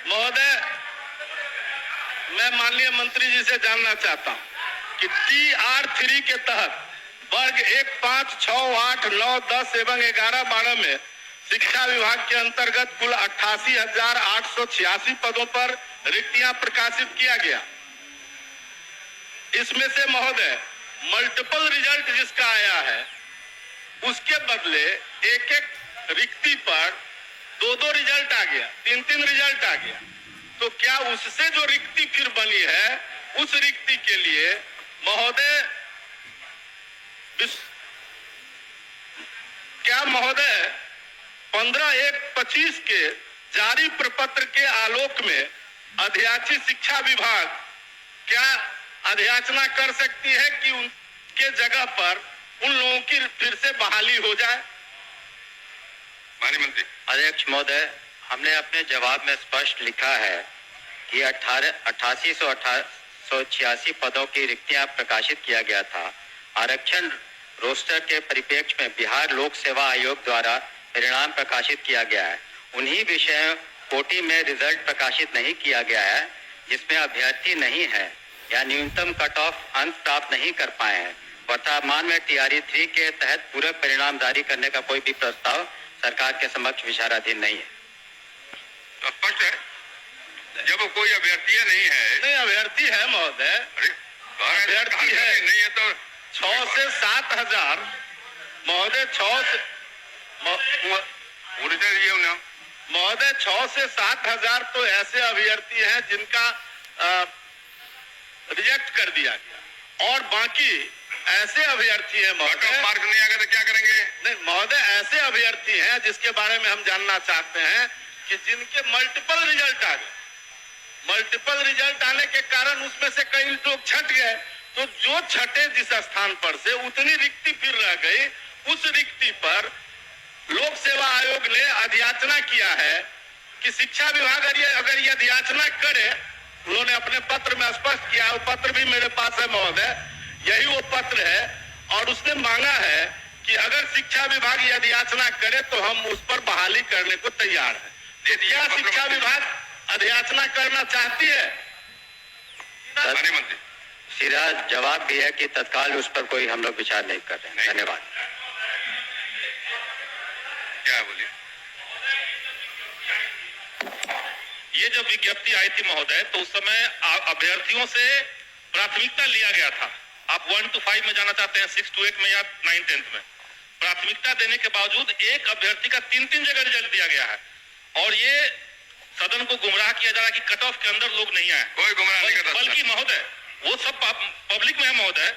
महोदय, मैं माननीय मंत्री जी से जानना चाहता हूं कि TR3 के तहत वर्ग 1, 5, 6, 8, 9, 10 एवं 11, 12 में शिक्षा विभाग के अंतर्गत कुल 88,886 पदों पर रिक्तियां प्रकाशित किया गया। इसमें से महोदय मल्टीपल रिजल्ट जिसका आया है उसके बदले एक एक रिक्ति पर 2-2 रिजल्ट आ गया, 3-3 रिजल्ट आ गया। तो क्या उससे जो रिक्ति फिर बनी है उस रिक्ति के लिए महोदय क्या महोदय 15/1/25 के जारी प्रपत्र के आलोक में अध्याची शिक्षा विभाग क्या अध्याचना कर सकती है कि उनके जगह पर उन लोगों की फिर से बहाली हो जाए? माननीय मंत्री। अध्यक्ष महोदय, हमने अपने जवाब में स्पष्ट लिखा है कि 8886 पदों की रिक्तियां प्रकाशित किया गया था। आरक्षण रोस्टर के परिप्रेक्ष्य में बिहार लोक सेवा आयोग द्वारा परिणाम प्रकाशित किया गया है। उन्हीं विषयों कोटि में रिजल्ट प्रकाशित नहीं किया गया है जिसमें अभ्यर्थी नहीं है या न्यूनतम कट ऑफ अंक प्राप्त नहीं कर पाए हैं। वर्तमान में TR3 के तहत पूरक परिणाम जारी करने का कोई भी प्रस्ताव सरकार के समक्ष विचाराधीन नहीं है। तो स्पष्ट है, जब कोई अभ्यर्थी नहीं है। नहीं, अभ्यर्थी है महोदय, अभ्यर्थी है। नहीं है तो 6 से 7,000 महोदय, 6 से 7,000 तो ऐसे अभ्यर्थी हैं जिनका रिजेक्ट कर दिया गया और बाकी ऐसे अभ्यर्थी हैं महोदय, मार्क नहीं आएगा तो क्या करेंगे? नहीं महोदय, ऐसे अभ्यर्थी हैं जिसके बारे में हम जानना चाहते हैं कि जिनके मल्टीपल रिजल्ट आ गए। मल्टीपल रिजल्ट आने के कारण उसमें से कई लोग छट गए, तो जो छठे जिस स्थान पर से उतनी रिक्ति फिर रह गई, उस रिक्ति पर लोक सेवा आयोग ने अध्याचना किया है कि शिक्षा विभाग अगर ये अध्याचना करे, उन्होंने अपने पत्र में स्पष्ट किया, वो पत्र भी मेरे पास है महोदय, यही वो पत्र है, और उसने मांगा है कि अगर शिक्षा विभाग ये अध्याचना करे तो हम उस पर बहाली करने को तैयार हैं। क्या शिक्षा विभाग अध्याचना करना चाहती है? सीधा जवाब भी है कि तत्काल उस पर कोई हम लोग विचार नहीं कर रहे हैं। धन्यवाद। क्या बोलिए? ये जब विज्ञप्ति आई थी महोदय तो उस समय अभ्यर्थियों से प्राथमिकता लिया गया था। आप 1 to 5 में जाना चाहते हैं, 6 to 8 में या 9, 10 में। प्राथमिकता देने के बावजूद एक अभ्यर्थी का 3-3 जगह रिजल्ट दिया गया है और ये सदन को गुमराह किया जा रहा है कि कट ऑफ के अंदर लोग नहीं आए। कोई गुमराह नहीं करता। बल्कि महोदय वो सब पब्लिक में है महोदय,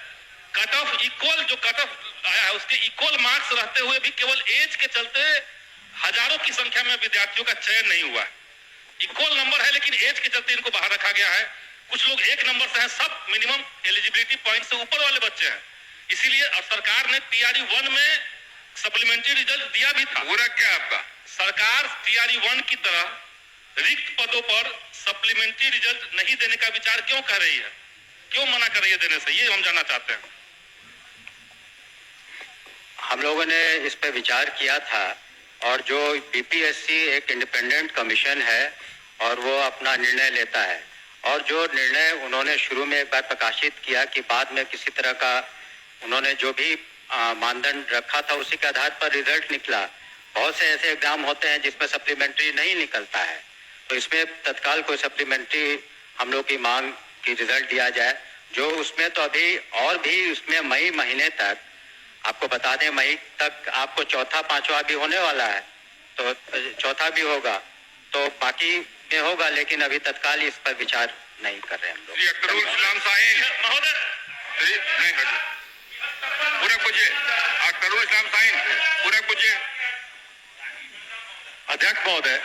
कट ऑफ इक्वल जो कट ऑफ आया है उसके इक्वल मार्क्स रहते हुए भी केवल एज के चलते हजारों की संख्या में विद्यार्थियों का चयन नहीं हुआ है। इक्वल नंबर है लेकिन एज के चलते इनको बाहर रखा गया है। कुछ लोग 1 नंबर से हैं, सब मिनिमम एलिजिबिलिटी पॉइंट से ऊपर वाले बच्चे हैं। इसीलिए अब सरकार ने TR1 में सप्लीमेंट्री रिजल्ट दिया भी था। पूरा क्या आपका? सरकार TR1 की तरह रिक्त पदों पर सप्लीमेंट्री रिजल्ट नहीं देने का विचार क्यों कर रही है, क्यों मना कर रही है देने से, ये हम जानना चाहते हैं। हम लोगों ने इस पर विचार किया था और जो BPSC एक इंडिपेंडेंट कमीशन है और वो अपना निर्णय लेता है, और जो निर्णय उन्होंने शुरू में एक बार प्रकाशित किया कि बाद में किसी तरह का उन्होंने जो भी मानदंड रखा था उसी के आधार पर रिजल्ट निकला। बहुत से ऐसे एग्जाम होते हैं जिसमें सप्लीमेंट्री नहीं निकलता है, तो इसमें तत्काल कोई सप्लीमेंट्री हम लोग की मांग की रिजल्ट दिया जाए। जो उसमें तो अभी और भी उसमें मई महीने तक, आपको बता दें मई तक आपको चौथा 5वां भी होने वाला है, तो चौथा भी होगा, तो बाकी में होगा, लेकिन अभी तत्काल इस पर विचार नहीं कर रहे हैं हम लोग। पूरा पूछिए, पूरा पूछिए। अध्यक्ष महोदय,